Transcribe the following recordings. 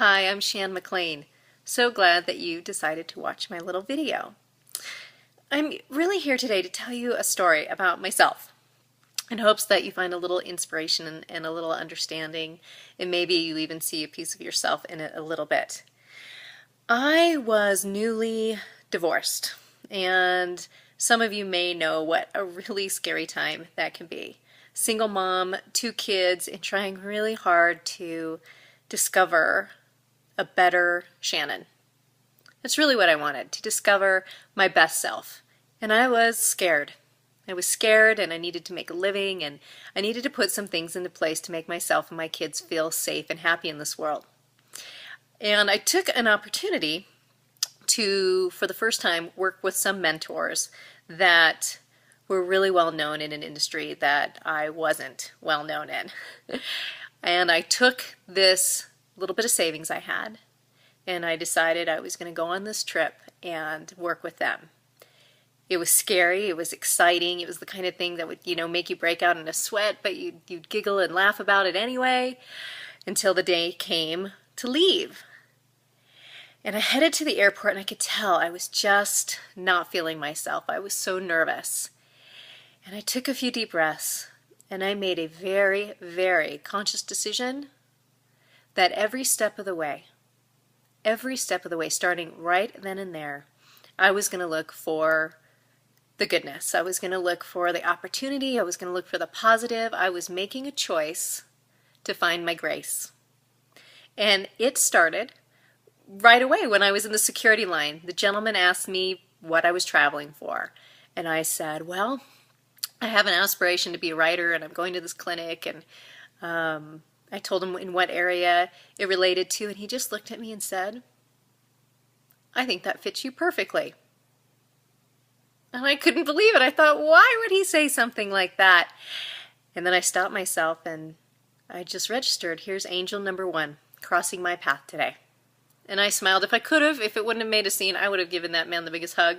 Hi, I'm Shan McLean. So glad that you decided to watch my little video. I'm really here today to tell you a story about myself in hopes that you find a little inspiration and a little understanding, and maybe you even see a piece of yourself in it a little bit. I was newly divorced, and some of you may know what a really scary time that can be. Single mom, 2 kids, and trying really hard to discover a better Shannon. That's really what I wanted, to discover my best self. And I was scared. I was scared, and I needed to make a living, and I needed to put some things into place to make myself and my kids feel safe and happy in this world. And I took an opportunity to, for the first time, work with some mentors that were really well known in an industry that I wasn't well known in. And I took this little bit of savings I had, and I decided I was going to go on this trip and work with them. It was scary, it was exciting, it was the kind of thing that would, make you break out in a sweat, but you'd giggle and laugh about it anyway, until the day came to leave. And I headed to the airport, and I could tell I was just not feeling myself. I was so nervous. And I took a few deep breaths, and I made a very, very conscious decision that every step of the way, starting right then and there, I was going to look for the goodness. I was going to look for the opportunity. I was going to look for the positive. I was making a choice to find my grace. And it started right away when I was in the security line. The gentleman asked me what I was traveling for. And I said, well, I have an aspiration to be a writer, and I'm going to this clinic, and I told him in what area it related to, and he just looked at me and said, I think that fits you perfectly. And I couldn't believe it. I thought, why would he say something like that? And then I stopped myself, and I just registered, here's angel number 1, crossing my path today. And I smiled. If I could have, if it wouldn't have made a scene, I would have given that man the biggest hug.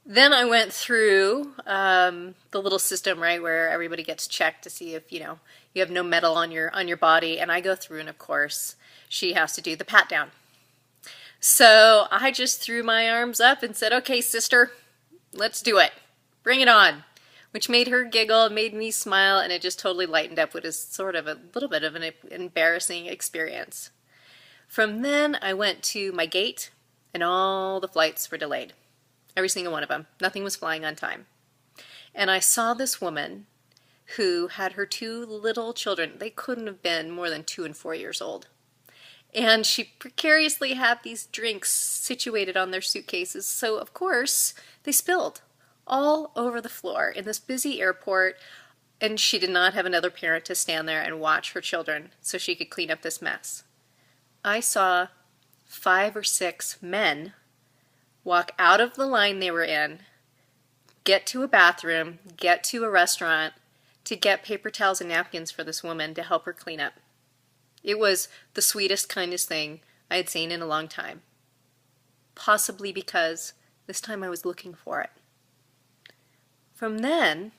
Then I went through the little system, right, where everybody gets checked to see if, you have no metal on your body. And I go through, and of course, she has to do the pat down. So I just threw my arms up and said, okay, sister, let's do it. Bring it on. Which made her giggle, made me smile, and it just totally lightened up what is sort of a little bit of an embarrassing experience. From then, I went to my gate, and all the flights were delayed. Every single one of them. Nothing was flying on time. And I saw this woman who had her 2 little children. They couldn't have been more than 2 and 4 years old. And she precariously had these drinks situated on their suitcases. So, of course, they spilled all over the floor in this busy airport. And she did not have another parent to stand there and watch her children so she could clean up this mess. I saw 5 or 6 men walk out of the line they were in, get to a bathroom, get to a restaurant to get paper towels and napkins for this woman to help her clean up. It was the sweetest, kindest thing I had seen in a long time. Possibly because this time I was looking for it. From then,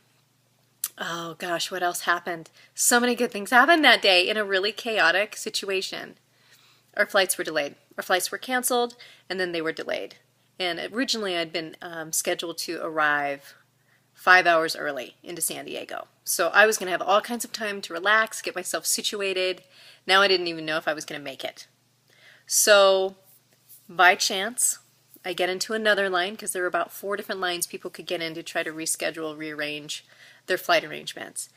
oh gosh, what else happened? So many good things happened that day in a really chaotic situation. Our flights were delayed. Our flights were canceled, and then they were delayed. And originally I'd been scheduled to arrive 5 hours early into San Diego. So I was going to have all kinds of time to relax, get myself situated. Now I didn't even know if I was going to make it. So by chance, I get into another line, because there were about 4 different lines people could get in to try to reschedule, rearrange their flight arrangements.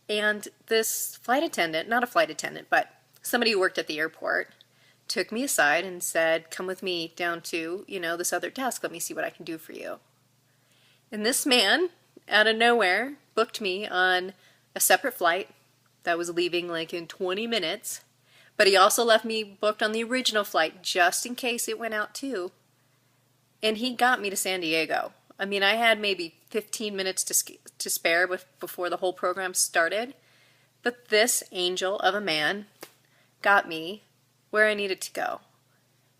And this flight attendant, not a flight attendant, but somebody who worked at the airport, took me aside and said, come with me down to, this other desk. Let me see what I can do for you. And this man, out of nowhere, booked me on a separate flight that was leaving like in 20 minutes. But he also left me booked on the original flight just in case it went out too. And he got me to San Diego. I mean, I had maybe 15 minutes to spare before the whole program started. But this angel of a man got me where I needed to go.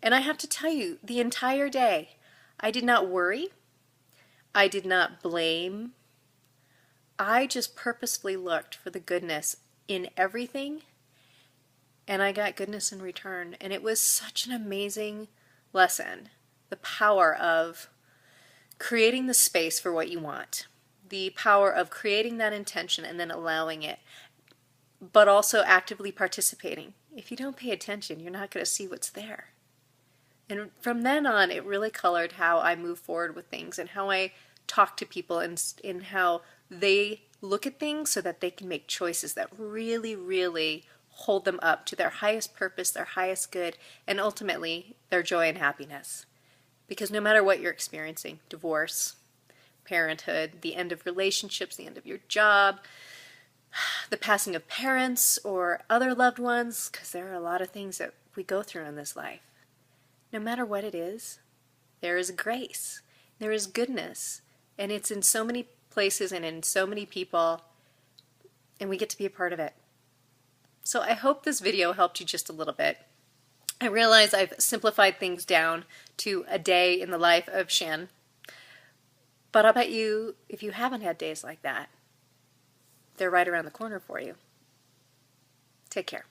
And I have to tell you, the entire day, I did not worry. I did not blame. I just purposefully looked for the goodness in everything and I got goodness in return. And it was such an amazing lesson. The power of creating the space for what you want, the power of creating that intention and then allowing it, but also actively participating. If you don't pay attention, you're not going to see what's there. And from then on, it really colored how I move forward with things and how I talk to people, and in how they look at things so that they can make choices that really, really hold them up to their highest purpose, their highest good, and ultimately their joy and happiness. Because no matter what you're experiencing, divorce, parenthood, the end of relationships, the end of your job, the passing of parents or other loved ones, because there are a lot of things that we go through in this life. No matter what it is, there is grace, there is goodness, and it's in so many places and in so many people, and we get to be a part of it. So I hope this video helped you just a little bit. I realize I've simplified things down to a day in the life of Shen, but I'll bet you, if you haven't had days like that, they're right around the corner for you. Take care.